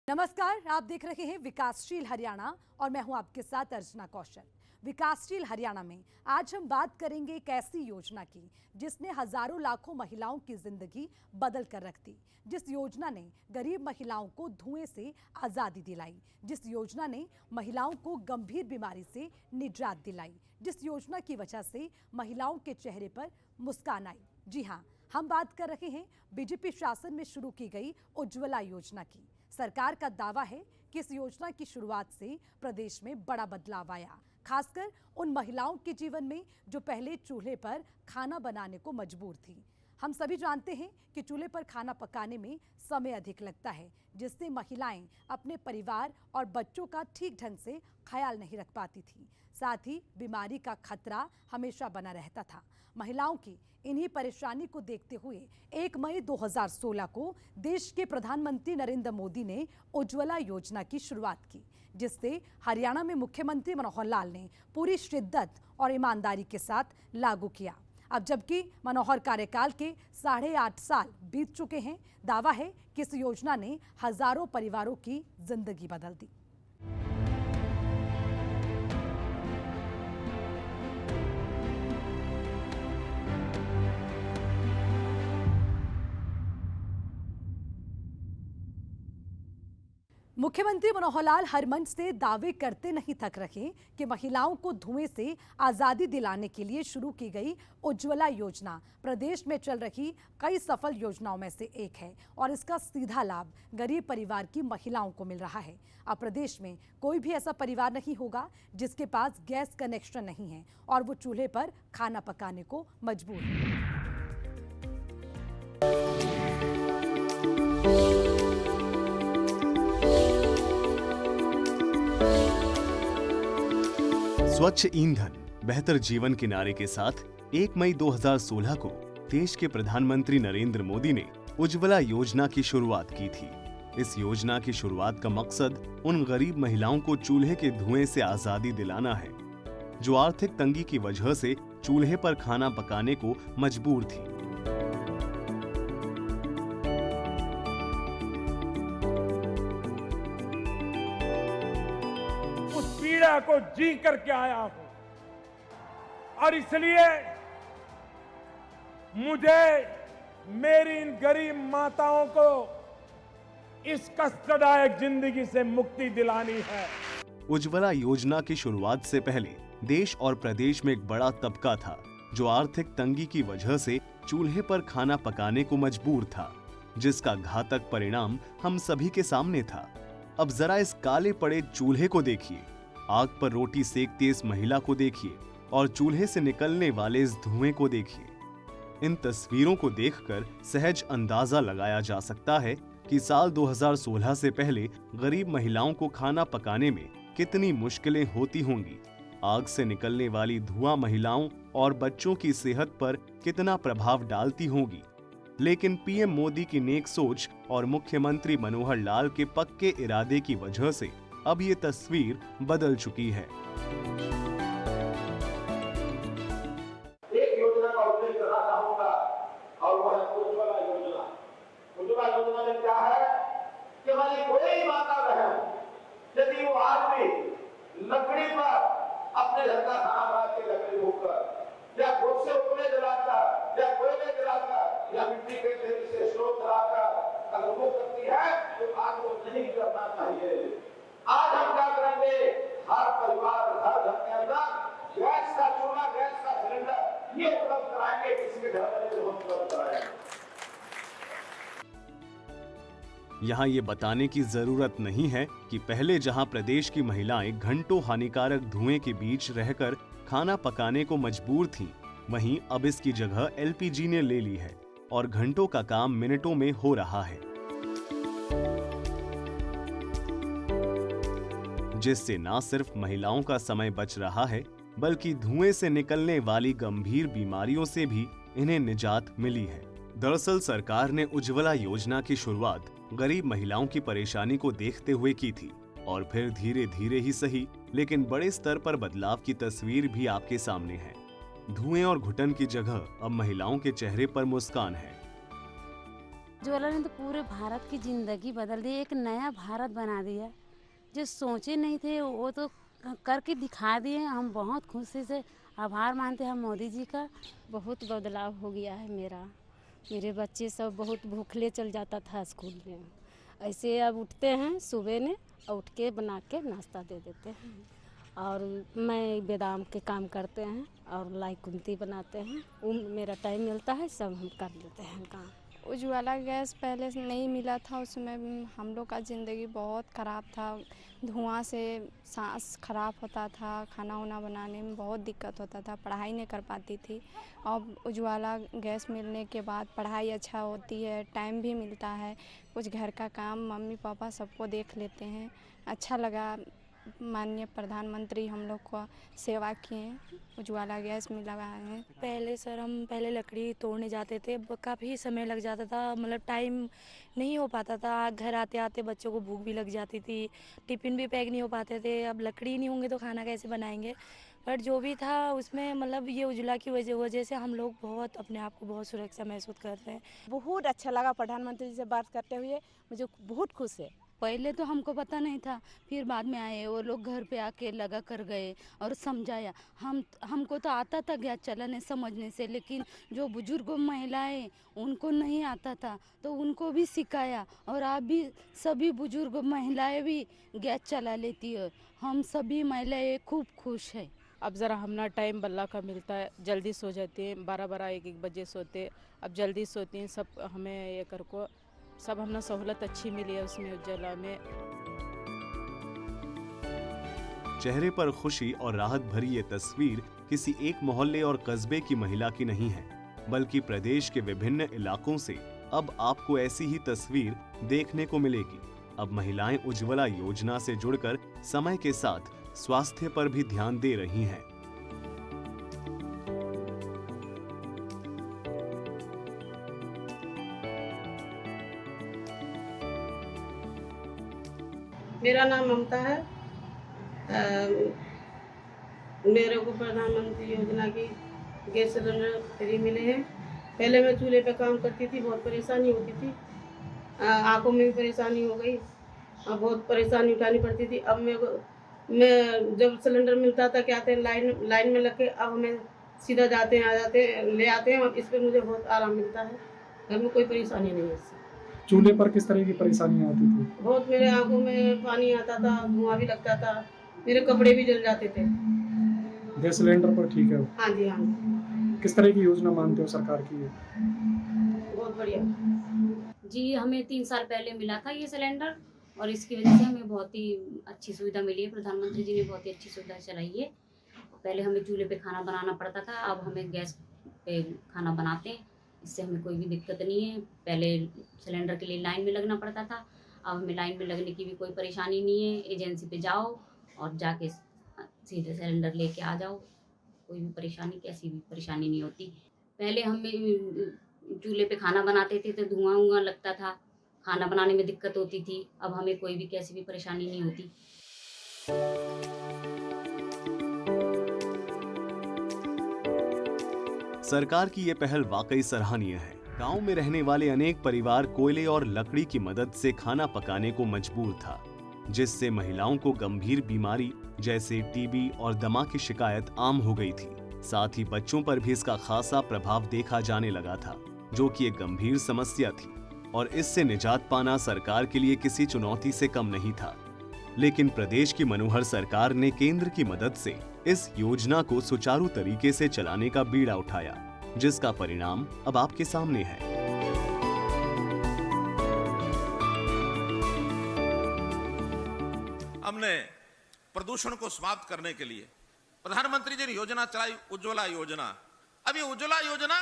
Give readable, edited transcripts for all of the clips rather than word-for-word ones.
नमस्कार, आप देख रहे हैं विकासशील हरियाणा और मैं हूं आपके साथ अर्चना कौशल। विकासशील हरियाणा में आज हम बात करेंगे एक ऐसी योजना की जिसने हजारों लाखों महिलाओं की जिंदगी बदल कर रख दी। जिस योजना ने गरीब महिलाओं को धुएं से आजादी दिलाई, जिस योजना ने महिलाओं को गंभीर बीमारी से निजात दिलाई, जिस योजना की वजह से महिलाओं के चेहरे पर मुस्कान आई। जी हाँ, हम बात कर रहे हैं बीजेपी शासन में शुरू की गई उज्ज्वला योजना की। सरकार का दावा है कि इस योजना की शुरुआत से प्रदेश में बड़ा बदलाव आया, खासकर उन महिलाओं के जीवन में जो पहले चूल्हे पर खाना बनाने को मजबूर थी। हम सभी जानते हैं कि चूल्हे पर खाना पकाने में समय अधिक लगता है, जिससे महिलाएं अपने परिवार और बच्चों का ठीक ढंग से ख्याल नहीं रख पाती थी। साथ ही बीमारी का खतरा हमेशा बना रहता था। महिलाओं की इन्हीं परेशानी को देखते हुए 1 मई 2016 को देश के प्रधानमंत्री नरेंद्र मोदी ने उज्ज्वला योजना की शुरुआत की, जिससे हरियाणा में मुख्यमंत्री मनोहर लाल ने पूरी शिद्दत और ईमानदारी के साथ लागू किया। अब जबकि मनोहर कार्यकाल के 8.5 साल बीत चुके हैं, दावा है कि इस योजना ने हजारों परिवारों की जिंदगी बदल दी। मुख्यमंत्री मनोहर लाल हर मंच से दावे करते नहीं थक रहे कि महिलाओं को धुएं से आजादी दिलाने के लिए शुरू की गई उज्ज्वला योजना प्रदेश में चल रही कई सफल योजनाओं में से एक है और इसका सीधा लाभ गरीब परिवार की महिलाओं को मिल रहा है। अब प्रदेश में कोई भी ऐसा परिवार नहीं होगा जिसके पास गैस कनेक्शन नहीं है और वो चूल्हे पर खाना पकाने को मजबूर है। स्वच्छ ईंधन बेहतर जीवन के नारे के साथ 1 मई 2016 को देश के प्रधानमंत्री नरेंद्र मोदी ने उज्ज्वला योजना की शुरुआत की थी। इस योजना की शुरुआत का मकसद उन गरीब महिलाओं को चूल्हे के धुएं से आजादी दिलाना है, जो आर्थिक तंगी की वजह से चूल्हे पर खाना पकाने को मजबूर थी। पीड़ा को जी करके आया हूं और इसलिए मुझे मेरी इन गरीब माताओं को इस कष्टदायक जिंदगी से मुक्ति दिलानी है। उज्ज्वला योजना की शुरुआत से पहले देश और प्रदेश में एक बड़ा तबका था जो आर्थिक तंगी की वजह से चूल्हे पर खाना पकाने को मजबूर था, जिसका घातक परिणाम हम सभी के सामने था। अब जरा इस काले पड़े चूल्हे को देखिए, आग पर रोटी सेकती इस महिला को देखिए और चूल्हे से निकलने वाले इस धुएं को देखिए। इन तस्वीरों को देखकर सहज अंदाजा लगाया जा सकता है कि साल 2016 से पहले गरीब महिलाओं को खाना पकाने में कितनी मुश्किलें होती होंगी। आग से निकलने वाली धुआं महिलाओं और बच्चों की सेहत पर कितना प्रभाव डालती होगी। लेकिन पीएम मोदी की नेक सोच और मुख्यमंत्री मनोहर लाल के पक्के इरादे की वजह से अब ये तस्वीर बदल चुकी है। एक योजना का उल्लेख करना चाहूंगा और वह है उज्ज्वला योजना। उज्ज्वला योजना में क्या है कि हमारी कोई माता बहन यदि वो आदमी लकड़ी पर अपने घर का खाना बना के लकड़ी भूखकर या खुद से उपले जलाकर या कोयले जलाकर या मिट्टी के तेल से स्टोव जलाकर अगर वो करती है तो आग को नहीं करना चाहिए। आज हम क्या करेंगे, हर परिवार हर घर के अंदर गैस का चूल्हा, गैस का सिलेंडर ये उपलब्ध कराएंगे, किसी के घर में जो हम उपलब्ध कराएंगे। यहाँ ये बताने की जरूरत नहीं है कि पहले जहाँ प्रदेश की महिलाएं घंटों हानिकारक धुएं के बीच रहकर खाना पकाने को मजबूर थीं, वहीं अब इसकी जगह एलपीजी ने ले ली है और घंटों का काम मिनटों में हो रहा है, जिससे न सिर्फ महिलाओं का समय बच रहा है बल्कि धुएं से निकलने वाली गंभीर बीमारियों से भी इन्हें निजात मिली है। दरअसल सरकार ने उज्ज्वला योजना की शुरुआत गरीब महिलाओं की परेशानी को देखते हुए की थी और फिर धीरे धीरे ही सही लेकिन बड़े स्तर पर बदलाव की तस्वीर भी आपके सामने है। धुएं और घुटन की जगह अब महिलाओं के चेहरे पर मुस्कान है। उज्ज्वला ने तो पूरे भारत की ज़िंदगी बदल दी, एक नया भारत बना दिया। जो सोचे नहीं थे वो तो करके दिखा दिए। हम बहुत खुशी से आभार मानते हैं मोदी जी का। बहुत बदलाव हो गया है मेरे बच्चे सब बहुत भूखले चल जाता था स्कूल में, ऐसे अब उठते हैं सुबह में और उठ के बना के नाश्ता दे देते हैं। और मैं बादाम के काम करते हैं और लाई कुंती बनाते हैं। मेरा टाइम मिलता है सब हम कर लेते हैं काम। उज्ज्वला गैस पहले से नहीं मिला था, उसमें हम लोग का ज़िंदगी बहुत ख़राब था। धुआं से सांस खराब होता था, खाना वाना बनाने में बहुत दिक्कत होता था, पढ़ाई नहीं कर पाती थी। अब उज्ज्वला गैस मिलने के बाद पढ़ाई अच्छा होती है, टाइम भी मिलता है, कुछ घर का काम मम्मी पापा सबको देख लेते हैं। अच्छा लगा, माननीय प्रधानमंत्री हम लोग को सेवा किए, उज्ज्वला गैस में लगाए हैं। पहले सर हम लकड़ी तोड़ने जाते थे, काफ़ी समय लग जाता था, मतलब टाइम नहीं हो पाता था। घर आते आते बच्चों को भूख भी लग जाती थी, टिफ़िन भी पैक नहीं हो पाते थे। अब लकड़ी नहीं होंगे तो खाना कैसे बनाएंगे। बट जो भी था उसमें मतलब ये उज्ज्वला की वजह से हम लोग बहुत अपने आप को बहुत सुरक्षा महसूस कर रहे हैं। बहुत अच्छा लगा प्रधानमंत्री जी से बात करते हुए, मुझे बहुत खुश है। पहले तो हमको पता नहीं था, फिर बाद में आए वो लोग घर पे आके लगा कर गए और समझाया। हमको तो आता था गैस चलाने समझने से, लेकिन जो बुजुर्ग महिलाएं उनको नहीं आता था तो उनको भी सिखाया। और आप भी सभी बुजुर्ग महिलाएं भी गैस चला लेती है। हम सभी महिलाएं खूब खुश है। अब ज़रा हमना टाइम बल्ला का मिलता है, जल्दी सो जाते हैं, 12-12 1-1 बजे सोते, अब जल्दी सोती हैं। सब हमें ये कर को सब हमने सहूलत अच्छी मिली है उसमें उज्ज्वला में। चेहरे पर खुशी और राहत भरी ये तस्वीर किसी एक मोहल्ले और कस्बे की महिला की नहीं है, बल्कि प्रदेश के विभिन्न इलाकों से अब आपको ऐसी ही तस्वीर देखने को मिलेगी। अब महिलाएं उज्ज्वला योजना से जुड़कर समय के साथ स्वास्थ्य पर भी ध्यान दे रही हैं। मेरा नाम ममता है। मेरे को प्रधानमंत्री योजना की गैस सिलेंडर फ्री मिले हैं। पहले मैं चूल्हे पे काम करती थी, बहुत परेशानी होती थी, आंखों में भी परेशानी हो गई और बहुत परेशानी उठानी पड़ती थी। अब मैं जब सिलेंडर मिलता था क्या थे लाइन में लग के, अब हमें सीधा जाते हैं आ जाते हैं ले आते हैं। इस पर मुझे बहुत आराम मिलता है, घर में कोई परेशानी नहीं है इससे। चूल्हे पर किस तरह की परेशानियाँ आती थी? बहुत, मेरे आंखों में पानी आता था, धुआं भी लगता था, मेरे कपड़े भी जल जाते थे। गैस सिलेंडर पर ठीक है? हाँ जी, हाँ जी। किस तरह की योजना मानते हो सरकार की? बहुत बढ़िया जी। हमें 3 साल पहले मिला था ये सिलेंडर और इसकी वजह से हमें बहुत ही अच्छी सुविधा मिली है। प्रधानमंत्री जी ने बहुत ही अच्छी सुविधा चलाई है। पहले हमें चूल्हे पे खाना बनाना पड़ता था, अब हमें गैस पे खाना बनाते हैं, इससे हमें कोई भी दिक्कत नहीं है। पहले सिलेंडर के लिए लाइन में लगना पड़ता था, अब हमें लाइन में लगने की भी कोई परेशानी नहीं है। एजेंसी पे जाओ और जाके सीधे सिलेंडर लेके आ जाओ, कोई भी परेशानी कैसी भी परेशानी नहीं होती। पहले हमें चूल्हे पे खाना बनाते थे तो धुआं लगता था, खाना बनाने में दिक्कत होती थी। अब हमें कोई भी कैसी भी परेशानी नहीं होती। सरकार की ये पहल वाकई सराहनीय है। गांव में रहने वाले अनेक परिवार कोयले और लकड़ी की मदद से खाना पकाने को मजबूर था, जिससे महिलाओं को गंभीर बीमारी जैसे टीबी और दमा की शिकायत आम हो गई थी। साथ ही बच्चों पर भी इसका खासा प्रभाव देखा जाने लगा था, जो कि एक गंभीर समस्या थी और इससे निजात पाना सरकार के लिए किसी चुनौती से कम नहीं था। लेकिन प्रदेश की मनोहर सरकार ने केंद्र की मदद से इस योजना को सुचारू तरीके से चलाने का बीड़ा उठाया, जिसका परिणाम अब आपके सामने है। हमने प्रदूषण को समाप्त करने के लिए प्रधानमंत्री जी ने योजना चलाई, उज्ज्वला योजना। अब ये उज्ज्वला योजना,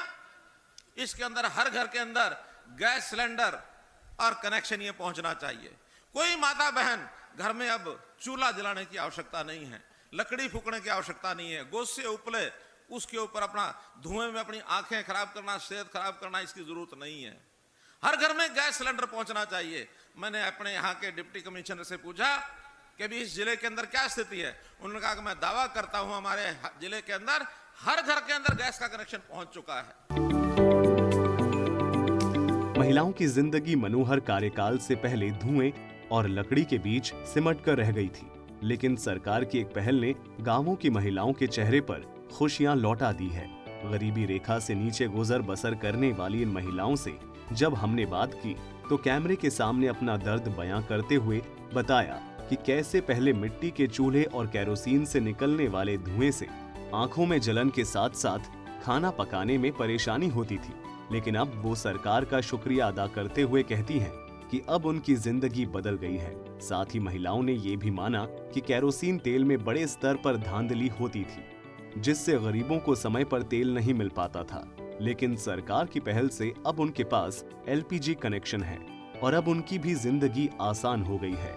इसके अंदर हर घर के अंदर गैस सिलेंडर और कनेक्शन ये पहुंचना चाहिए। कोई माता बहन घर में अब चूल्हा जलाने की आवश्यकता नहीं है, लकड़ी फूकने की आवश्यकता नहीं है, गोश्त से उपले उसके ऊपर अपना धुएं में अपनी आंखें खराब करना, सेहत खराब करना, इसकी जरूरत नहीं है। हर घर में गैस सिलेंडर पहुंचना चाहिए। मैंने अपने यहाँ के डिप्टी कमिश्नर से पूछा कि अभी इस जिले के अंदर क्या स्थिति है। उन्होंने कहा कि मैं दावा करता हूं हमारे जिले के अंदर हर घर के अंदर गैस का कनेक्शन पहुंच चुका है। महिलाओं की जिंदगी मनोहर कार्यकाल से पहले धुएं और लकड़ी के बीच सिमट कर रह गई थी, लेकिन सरकार की एक पहल ने गांवों की महिलाओं के चेहरे पर खुशियां लौटा दी है। गरीबी रेखा से नीचे गुजर बसर करने वाली इन महिलाओं से जब हमने बात की तो कैमरे के सामने अपना दर्द बयां करते हुए बताया कि कैसे पहले मिट्टी के चूल्हे और केरोसिन से निकलने वाले धुएं से आंखों में जलन के साथ साथ खाना पकाने में परेशानी होती थी, लेकिन अब वो सरकार का शुक्रिया अदा करते हुए कहती हैं कि अब उनकी जिंदगी बदल गई है। साथ ही महिलाओं ने ये भी माना कि केरोसिन तेल में बड़े स्तर पर धांधली होती थी, जिससे गरीबों को समय पर तेल नहीं मिल पाता था, लेकिन सरकार की पहल से अब उनके पास LPG कनेक्शन है और अब उनकी भी जिंदगी आसान हो गई है।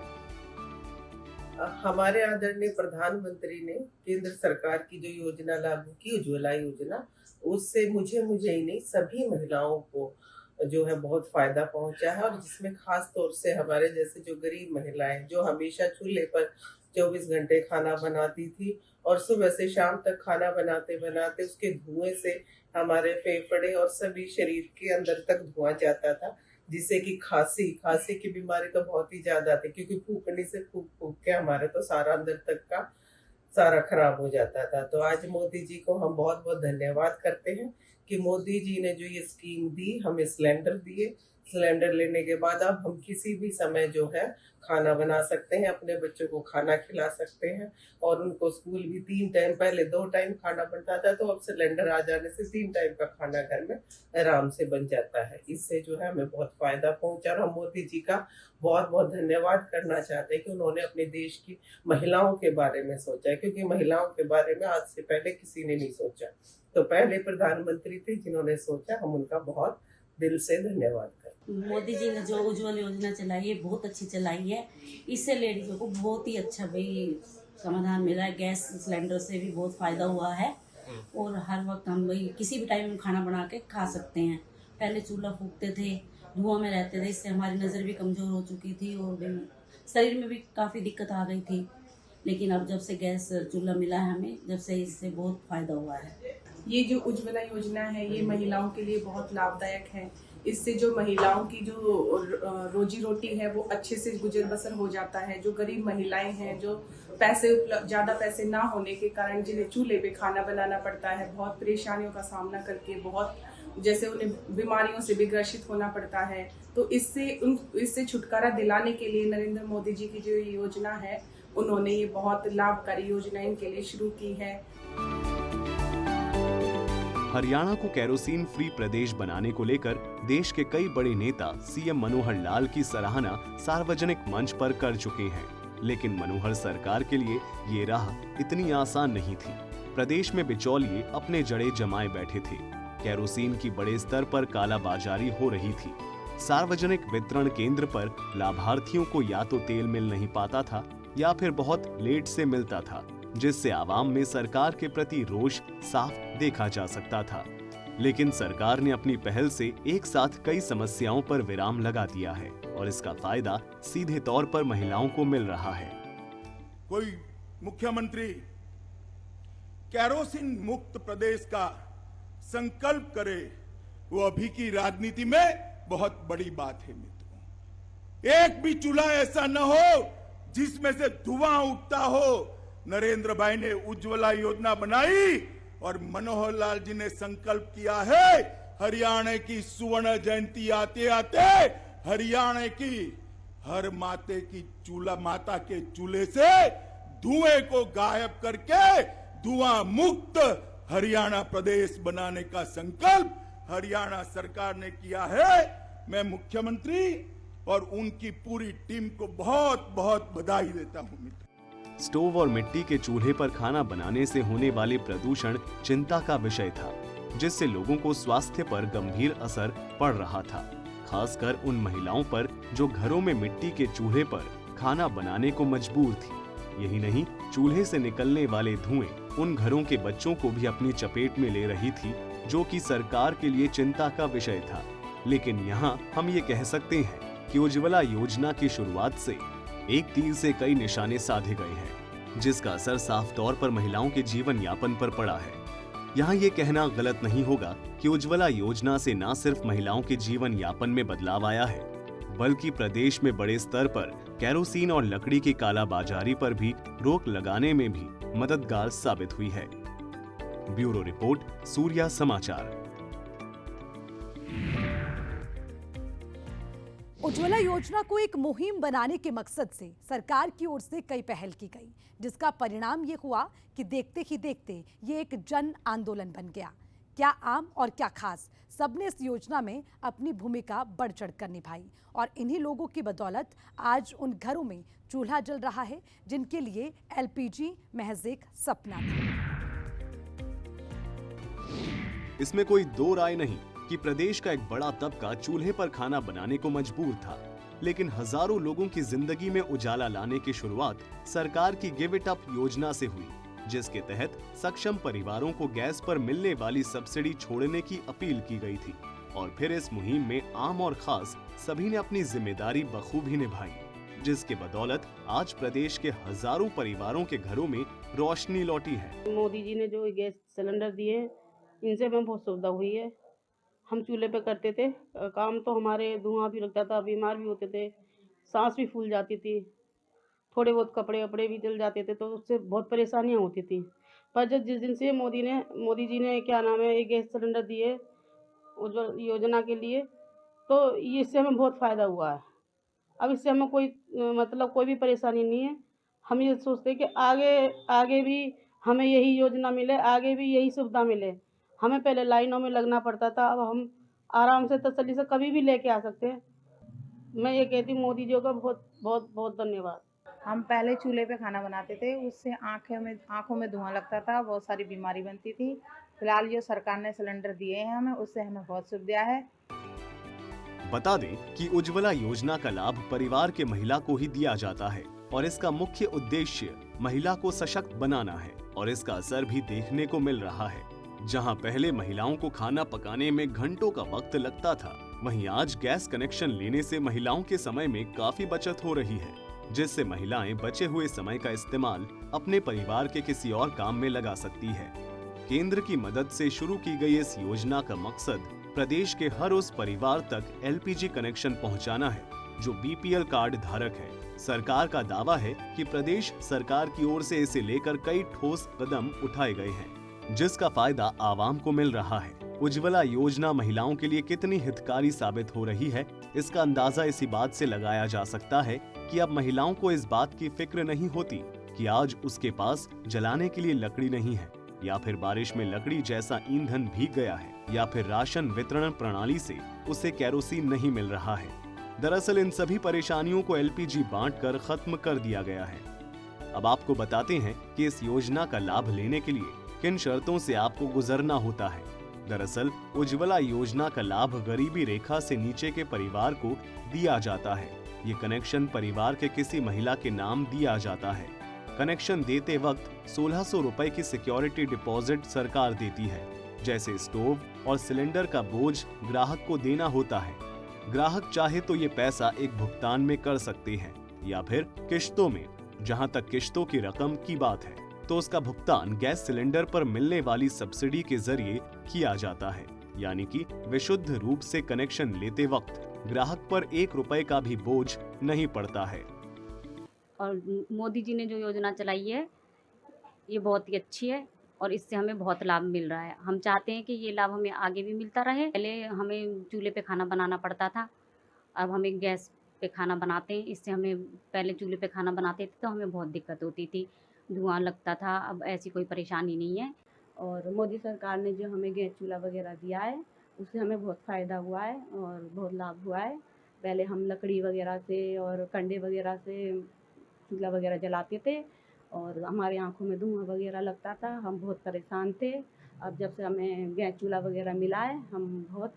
हमारे आदरणीय प्रधानमंत्री ने केंद्र सरकार की जो योजना लागू की, उज्ज्वला योजना, उससे मुझे ही नहीं सभी महिलाओं को जो है बहुत फायदा पहुंचा है। और जिसमें खास तौर से हमारे जैसे जो गरीब महिलाएं जो हमेशा चूल्हे पर 24 घंटे खाना बनाती थी और सुबह से शाम तक खाना बनाते बनाते उसके धुएं से हमारे फेफड़े और सभी शरीर के अंदर तक धुआं जाता था, जिससे कि खांसी की बीमारी तो बहुत ही ज्यादा थी, क्योंकि फूकने से फूक के हमारे तो सारा अंदर तक का सारा खराब हो जाता था। तो आज मोदी जी को हम बहुत बहुत धन्यवाद करते हैं कि मोदी जी ने जो ये स्कीम दी, हमें सिलेंडर दिए। सिलेंडर लेने के बाद अब हम किसी भी समय जो है खाना बना सकते हैं, अपने बच्चों को खाना खिला सकते हैं और उनको स्कूल भी 3 टाइम, पहले 2 टाइम खाना बनता था, तो अब सिलेंडर आ जाने से 3 टाइम का खाना घर में आराम से बन जाता है। इससे जो है हमें बहुत फायदा पहुंचा और हम मोदी जी का बहुत बहुत धन्यवाद करना चाहते हैं कि उन्होंने अपने देश की महिलाओं के बारे में सोचा है, क्योंकि महिलाओं के बारे में आज से पहले किसी ने नहीं सोचा। तो पहले प्रधानमंत्री थे जिन्होंने सोचा, हम उनका बहुत दिल से धन्यवाद करते हैं। मोदी जी ने जो उज्ज्वल योजना चलाई है बहुत अच्छी चलाई है। इससे लेडीजों को बहुत ही अच्छा समाधान मिला है। गैस सिलेंडर से भी बहुत फायदा हुआ है और हर वक्त हम किसी भी टाइम खाना बना के खा सकते हैं। पहले चूल्हा फूकते थे, धुआं में रहते थे, इससे हमारी नज़र भी कमज़ोर हो चुकी थी और शरीर में भी काफ़ी दिक्कत आ गई थी। लेकिन अब जब से गैस चूल्हा मिला है हमें, जब से इससे बहुत फायदा हुआ है। ये जो उज्ज्वला योजना है ये महिलाओं के लिए बहुत लाभदायक है। इससे जो महिलाओं की जो रोजी रोटी है वो अच्छे से गुजर बसर हो जाता है। जो गरीब महिलाएं हैं, जो ज़्यादा पैसे ना होने के कारण जिन्हें चूल्हे पे खाना बनाना पड़ता है, बहुत परेशानियों का सामना करके, बहुत जैसे उन्हें बीमारियों से भी ग्रसित होना पड़ता है, तो इससे छुटकारा दिलाने के लिए नरेंद्र मोदी जी की जो योजना है, उन्होंने ये बहुत लाभकारी योजना इनके लिए शुरू की है। हरियाणा को केरोसिन फ्री प्रदेश बनाने को लेकर देश के कई बड़े नेता सीएम मनोहर लाल की सराहना सार्वजनिक मंच पर कर चुके हैं, लेकिन मनोहर सरकार के लिए ये राह इतनी आसान नहीं थी। प्रदेश में बिचौलिए अपने जड़े जमाए बैठे थे, केरोसिन की बड़े स्तर पर कालाबाजारी हो रही थी, सार्वजनिक वितरण केंद्र पर लाभार्थियों को या तो तेल मिल नहीं पाता था या फिर बहुत लेट से मिलता था, जिससे आवाम में सरकार के प्रति रोष साफ देखा जा सकता था। लेकिन सरकार ने अपनी पहल से एक साथ कई समस्याओं पर विराम लगा दिया है और इसका फायदा सीधे तौर पर महिलाओं को मिल रहा है। कोई मुख्यमंत्री केरोसिन मुक्त प्रदेश का संकल्प करे, वो अभी की राजनीति में बहुत बड़ी बात है मित्रों। एक भी चूल्हा ऐसा न हो जिसमें से धुआं उठता हो। नरेंद्र भाई ने उज्ज्वला योजना बनाई और मनोहर लाल जी ने संकल्प किया है, हरियाणा की सुवर्ण जयंती आते आते हरियाणा की हर माता के चूल्हे से धुएं को गायब करके धुआं मुक्त हरियाणा प्रदेश बनाने का संकल्प हरियाणा सरकार ने किया है। मैं मुख्यमंत्री और उनकी पूरी टीम को बहुत बहुत बधाई देता हूं मित्र। स्टोव और मिट्टी के चूल्हे पर खाना बनाने से होने वाले प्रदूषण चिंता का विषय था, जिससे लोगों को स्वास्थ्य पर गंभीर असर पड़ रहा था, खासकर उन महिलाओं पर जो घरों में मिट्टी के चूल्हे पर खाना बनाने को मजबूर थी। यही नहीं, चूल्हे से निकलने वाले धुएं उन घरों के बच्चों को भी अपनी चपेट में ले रही थी, जो कि सरकार के लिए चिंता का विषय था। लेकिन यहाँ हम ये कह सकते हैं कि उज्ज्वला योजना की शुरुआत से एक तीर से कई निशाने साधे गए हैं, जिसका असर साफ तौर पर महिलाओं के जीवन यापन पर पड़ा है। यहाँ ये कहना गलत नहीं होगा कि उज्ज्वला योजना से न सिर्फ महिलाओं के जीवन यापन में बदलाव आया है, बल्कि प्रदेश में बड़े स्तर पर केरोसिन और लकड़ी की कालाबाजारी पर भी रोक लगाने में भी मददगार साबित हुई है। ब्यूरो रिपोर्ट, सूर्या समाचार। उज्ज्वला योजना को एक मुहिम बनाने के मकसद से सरकार की ओर से कई पहल की गई, जिसका परिणाम ये हुआ कि देखते ही देखते ये एक जन आंदोलन बन गया। क्या आम और क्या खास, सबने इस योजना में अपनी भूमिका बढ़ चढ़कर निभाई और इन्हीं लोगों की बदौलत आज उन घरों में चूल्हा जल रहा है जिनके लिए एलपीजी महज एक सपना था। इसमें कोई दो राय नहीं कि प्रदेश का एक बड़ा तबका चूल्हे पर खाना बनाने को मजबूर था, लेकिन हजारों लोगों की जिंदगी में उजाला लाने की शुरुआत सरकार की गिव इट अप योजना से हुई, जिसके तहत सक्षम परिवारों को गैस पर मिलने वाली सब्सिडी छोड़ने की अपील की गई थी। और फिर इस मुहिम में आम और खास सभी ने अपनी जिम्मेदारी बखूबी निभाई, जिसके बदौलत आज प्रदेश के हजारों परिवारों के घरों में रोशनी लौटी है। मोदी जी ने जो गैस सिलेंडर दिए, इनसे हमें बहुत सुविधा हुई है। हम चूल्हे पे करते थे काम, तो हमारे धुआं भी लगता था, बीमार भी होते थे, सांस भी फूल जाती थी, थोड़े बहुत कपड़े वपड़े भी जल जाते थे, तो उससे बहुत परेशानियां होती थी। पर जब जिस दिन से मोदी जी ने क्या नाम है, एक गैस सिलेंडर दिए उज्ज्वला योजना के लिए, तो इससे हमें बहुत फ़ायदा हुआ है। अब इससे हमें कोई भी परेशानी नहीं है। हम ये सोचते हैं कि आगे भी हमें यही योजना मिले, आगे भी यही सुविधा मिले। हमें पहले लाइनों में लगना पड़ता था, अब हम आराम से तसल्ली से कभी भी लेके आ सकते हैं। मैं ये कहती हूँ मोदी जी का बहुत बहुत बहुत धन्यवाद। हम पहले चूल्हे पे खाना बनाते थे, उससे आँखों में धुआं लगता था, बहुत सारी बीमारी बनती थी। फिलहाल जो सरकार ने सिलेंडर दिए हैं हमें, उससे हमें बहुत सुविधा है। बता दें कि उज्ज्वला योजना का लाभ परिवार के महिला को ही दिया जाता है और इसका मुख्य उद्देश्य महिला को सशक्त बनाना है और इसका असर भी देखने को मिल रहा है। जहां पहले महिलाओं को खाना पकाने में घंटों का वक्त लगता था, वहीं आज गैस कनेक्शन लेने से महिलाओं के समय में काफी बचत हो रही है, जिससे महिलाएं बचे हुए समय का इस्तेमाल अपने परिवार के किसी और काम में लगा सकती है। केंद्र की मदद से शुरू की गई इस योजना का मकसद प्रदेश के हर उस परिवार तक एलपीजी कनेक्शन पहुंचाना है जो बीपीएल कार्ड धारक है। सरकार का दावा है कि प्रदेश सरकार की ओर से इसे लेकर कई ठोस कदम उठाए गए हैं, जिसका फायदा आवाम को मिल रहा है। उज्ज्वला योजना महिलाओं के लिए कितनी हितकारी साबित हो रही है, इसका अंदाजा इसी बात से लगाया जा सकता है कि अब महिलाओं को इस बात की फिक्र नहीं होती कि आज उसके पास जलाने के लिए लकड़ी नहीं है, या फिर बारिश में लकड़ी जैसा ईंधन भीग गया है, या फिर राशन वितरण प्रणाली से उसे केरोसिन नहीं मिल रहा है। दरअसल इन सभी परेशानियों को एलपीजी बांटकर खत्म कर दिया गया है। अब आपको बताते हैं कि इस योजना का लाभ लेने के लिए किन शर्तों से आपको गुजरना होता है। दरअसल उज्ज्वला योजना का लाभ गरीबी रेखा से नीचे के परिवार को दिया जाता है। ये कनेक्शन परिवार के किसी महिला के नाम दिया जाता है। कनेक्शन देते वक्त 1600 रुपए की सिक्योरिटी डिपॉजिट सरकार देती है। जैसे स्टोव और सिलेंडर का बोझ ग्राहक को देना होता है। ग्राहक चाहे तो ये पैसा एक भुगतान में कर सकते हैं या फिर किश्तों में। जहां तक किश्तों की रकम की बात है तो उसका भुगतान गैस सिलेंडर पर मिलने वाली सब्सिडी के जरिए किया जाता है, यानी कि विशुद्ध रूप से कनेक्शन लेते वक्त ग्राहक पर 1 रुपए का भी बोझ नहीं पड़ता है। और मोदी जी ने जो योजना चलाई है ये बहुत ही अच्छी है और इससे हमें बहुत लाभ मिल रहा है। हम चाहते हैं कि ये लाभ हमें आगे भी मिलता रहे। पहले हमें चूल्हे पे खाना बनाना पड़ता था, अब हमें गैस पे खाना बनाते हैं। इससे हमें पहले चूल्हे पे खाना बनाते थे तो हमें बहुत दिक्कत होती थी, धुआं लगता था। अब ऐसी कोई परेशानी नहीं है और मोदी सरकार ने जो हमें गैस चूल्हा वगैरह दिया है उससे हमें बहुत फ़ायदा हुआ है और बहुत लाभ हुआ है। पहले हम लकड़ी वगैरह से और कंडे वगैरह से चूल्हा वगैरह जलाते थे और हमारे आंखों में धुआं वगैरह लगता था, हम बहुत परेशान थे। अब जब से हमें गैस चूल्हा वगैरह मिला है हम बहुत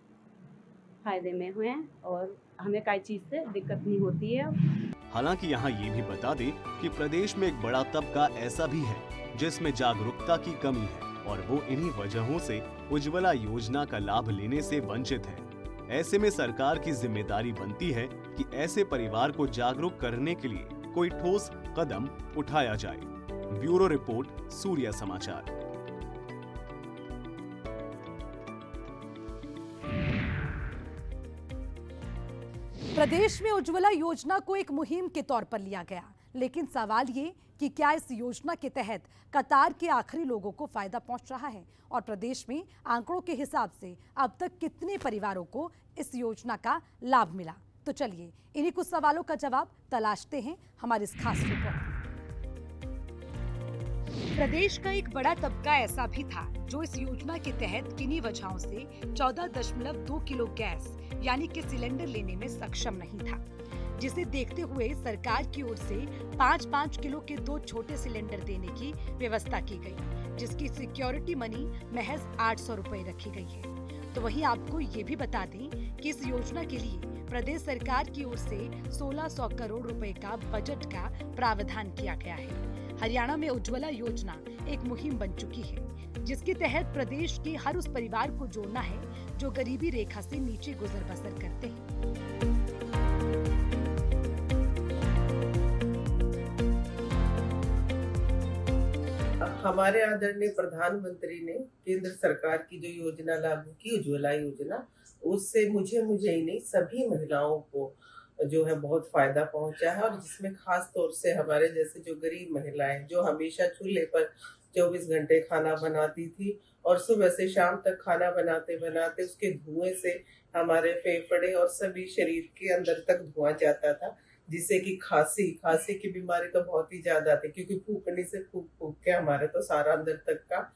फ़ायदे में हुए हैं और हमें कई चीज़ से दिक्कत नहीं होती है। हालांकि यहाँ ये भी बता दें कि प्रदेश में एक बड़ा तबका ऐसा भी है जिसमें जागरूकता की कमी है और वो इन्हीं वजहों से उज्ज्वला योजना का लाभ लेने से वंचित है। ऐसे में सरकार की जिम्मेदारी बनती है कि ऐसे परिवार को जागरूक करने के लिए कोई ठोस कदम उठाया जाए। ब्यूरो रिपोर्ट, सूर्या समाचार। प्रदेश में उज्ज्वला योजना को एक मुहिम के तौर पर लिया गया, लेकिन सवाल ये कि क्या इस योजना के तहत कतार के आखिरी लोगों को फायदा पहुंच रहा है और प्रदेश में आंकड़ों के हिसाब से अब तक कितने परिवारों को इस योजना का लाभ मिला। तो चलिए इन्हीं कुछ सवालों का जवाब तलाशते हैं हमारी इस खास रिपोर्ट। प्रदेश का एक बड़ा तबका ऐसा भी था जो इस योजना के तहत किन्हीं वजहों से 14.2 किलो गैस यानी कि सिलेंडर लेने में सक्षम नहीं था, जिसे देखते हुए सरकार की ओर से 5-5 किलो के 2 छोटे सिलेंडर देने की व्यवस्था की गई, जिसकी सिक्योरिटी मनी महज 800 रुपए रखी गई है। तो वहीं आपको ये भी बता दें कि इस योजना के लिए प्रदेश सरकार की ओर से 1600 करोड़ रुपए का बजट का प्रावधान किया गया है। हरियाणा में उज्ज्वला योजना एक मुहिम बन चुकी है, जिसके तहत प्रदेश के हर उस परिवार को जोड़ना है जो गरीबी रेखा से नीचे गुजर बसर करते हैं। हमारे आदरणीय प्रधानमंत्री ने केंद्र सरकार की जो योजना लागू की, उज्ज्वला योजना, उससे मुझे ही नहीं सभी महिलाओं को जो है बहुत फायदा पहुंचा है। और जिसमें खास तौर से हमारे जैसे जो गरीब महिलाएं जो हमेशा चूल्हे पर 24 घंटे खाना बनाती थी और सुबह से शाम तक खाना बनाते बनाते उसके धुएं से हमारे फेफड़े और सभी शरीर के अंदर तक धुआं जाता था, जिससे कि खांसी की बीमारी तो बहुत ही ज्यादा थी, क्योंकि फूकने से फूक के हमारे तो सारा अंदर तक का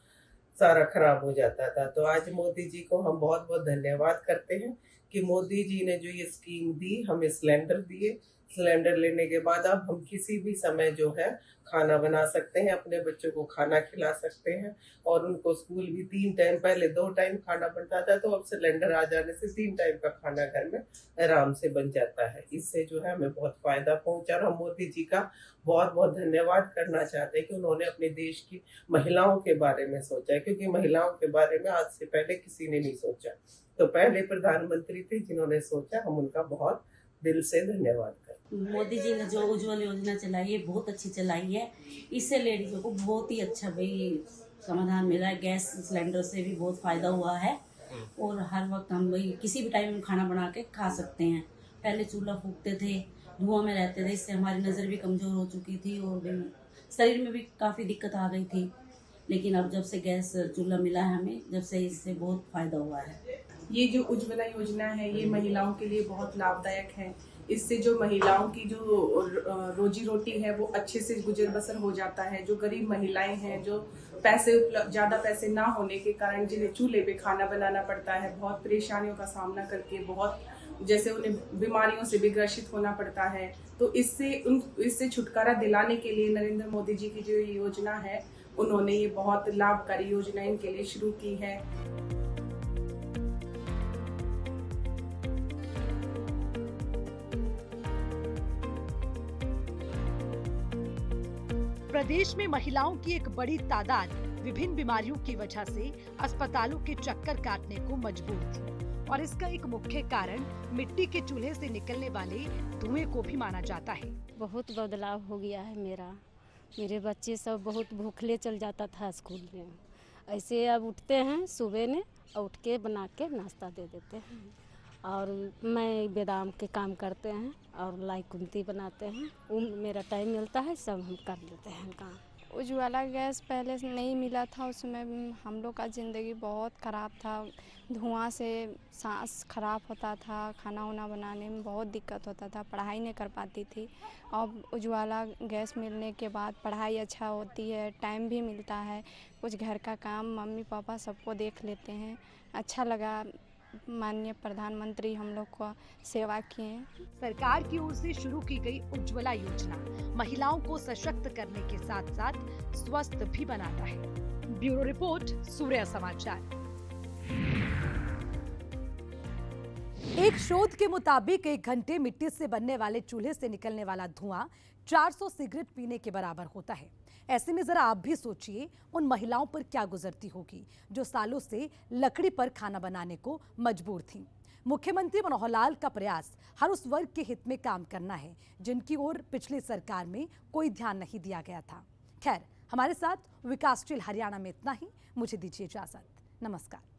सारा खराब हो जाता था। तो आज मोदी जी को हम बहुत बहुत धन्यवाद करते हैं कि मोदी जी ने जो ये स्कीम दी, हमें सिलेंडर दिए। सिलेंडर लेने के बाद अब हम किसी भी समय जो है खाना बना सकते हैं, अपने बच्चों को खाना खिला सकते हैं। और उनको स्कूल भी 3 टाइम, पहले 2 टाइम खाना बनता था, तो अब सिलेंडर आ जाने से 3 टाइम का खाना घर में आराम से बन जाता है। इससे जो है हमें बहुत फायदा पहुंचा और हम मोदी जी का बहुत बहुत धन्यवाद करना चाहते हैं कि उन्होंने अपने देश की महिलाओं के बारे में सोचा, क्योंकि महिलाओं के बारे में आज से पहले किसी ने नहीं सोचा। तो पहले प्रधानमंत्री थे जिन्होंने सोचा, हम उनका बहुत दिल से धन्यवाद करते हैं। मोदी जी ने जो उज्ज्वला योजना चलाई है बहुत अच्छी चलाई है। इससे लेडीजों को बहुत ही अच्छा समाधान मिला है। गैस सिलेंडर से भी बहुत फायदा हुआ है और हर वक्त हम किसी भी टाइम खाना बना के खा सकते हैं। पहले चूल्हा फूकते थे, धुआं में रहते थे, इससे हमारी नज़र भी कमज़ोर हो चुकी थी और शरीर में भी काफ़ी दिक्कत आ गई थी। लेकिन अब जब से गैस चूल्हा मिला है हमें, जब से इससे बहुत फायदा हुआ है। ये जो उज्ज्वला योजना है ये महिलाओं के लिए बहुत लाभदायक है। इससे जो महिलाओं की जो रोजी रोटी है वो अच्छे से गुजर बसर हो जाता है। जो गरीब महिलाएं हैं, जो ज़्यादा पैसे ना होने के कारण जिन्हें चूल्हे पे खाना बनाना पड़ता है, बहुत परेशानियों का सामना करके, बहुत जैसे उन्हें बीमारियों से भी ग्रसित होना पड़ता है, तो इससे छुटकारा दिलाने के लिए नरेंद्र मोदी जी की जो योजना है, उन्होंने ये बहुत लाभकारी योजना इनके लिए शुरू की है। प्रदेश में महिलाओं की एक बड़ी तादाद विभिन्न बीमारियों की वजह से अस्पतालों के चक्कर काटने को मजबूर थी और इसका एक मुख्य कारण मिट्टी के चूल्हे से निकलने वाले धुएं को भी माना जाता है। बहुत बदलाव हो गया है मेरे बच्चे सब बहुत भूखले चल जाता था स्कूल में। ऐसे अब उठते हैं सुबह ने, उठ के बना के नाश्ता दे देते हैं। और मैं बादाम के काम करते हैं और लाई कुंती बनाते हैं। मेरा टाइम मिलता है, सब हम कर लेते हैं काम। उज्ज्वला गैस पहले से नहीं मिला था, उसमें हम लोग का ज़िंदगी बहुत ख़राब था। धुआं से सांस खराब होता था, खाना वाना बनाने में बहुत दिक्कत होता था, पढ़ाई नहीं कर पाती थी। अब उज्ज्वला गैस मिलने के बाद पढ़ाई अच्छा होती है, टाइम भी मिलता है, कुछ घर का काम मम्मी पापा सबको देख लेते हैं। अच्छा लगा, माननीय प्रधानमंत्री हम लोग को सेवा किए। सरकार की ओर से शुरू की गई उज्ज्वला योजना महिलाओं को सशक्त करने के साथ साथ स्वस्थ भी बनाता है। ब्यूरो रिपोर्ट, सूर्य समाचार। एक शोध के मुताबिक 1 घंटे मिट्टी से बनने वाले चूल्हे से निकलने वाला धुआं 400 सिगरेट पीने के बराबर होता है। ऐसे में जरा आप भी सोचिए उन महिलाओं पर क्या गुजरती होगी जो सालों से लकड़ी पर खाना बनाने को मजबूर थीं। मुख्यमंत्री मनोहर लाल का प्रयास हर उस वर्ग के हित में काम करना है जिनकी ओर पिछली सरकार में कोई ध्यान नहीं दिया गया था। खैर, हमारे साथ विकासशील हरियाणा में इतना ही। मुझे दीजिए इजाजत। नमस्कार।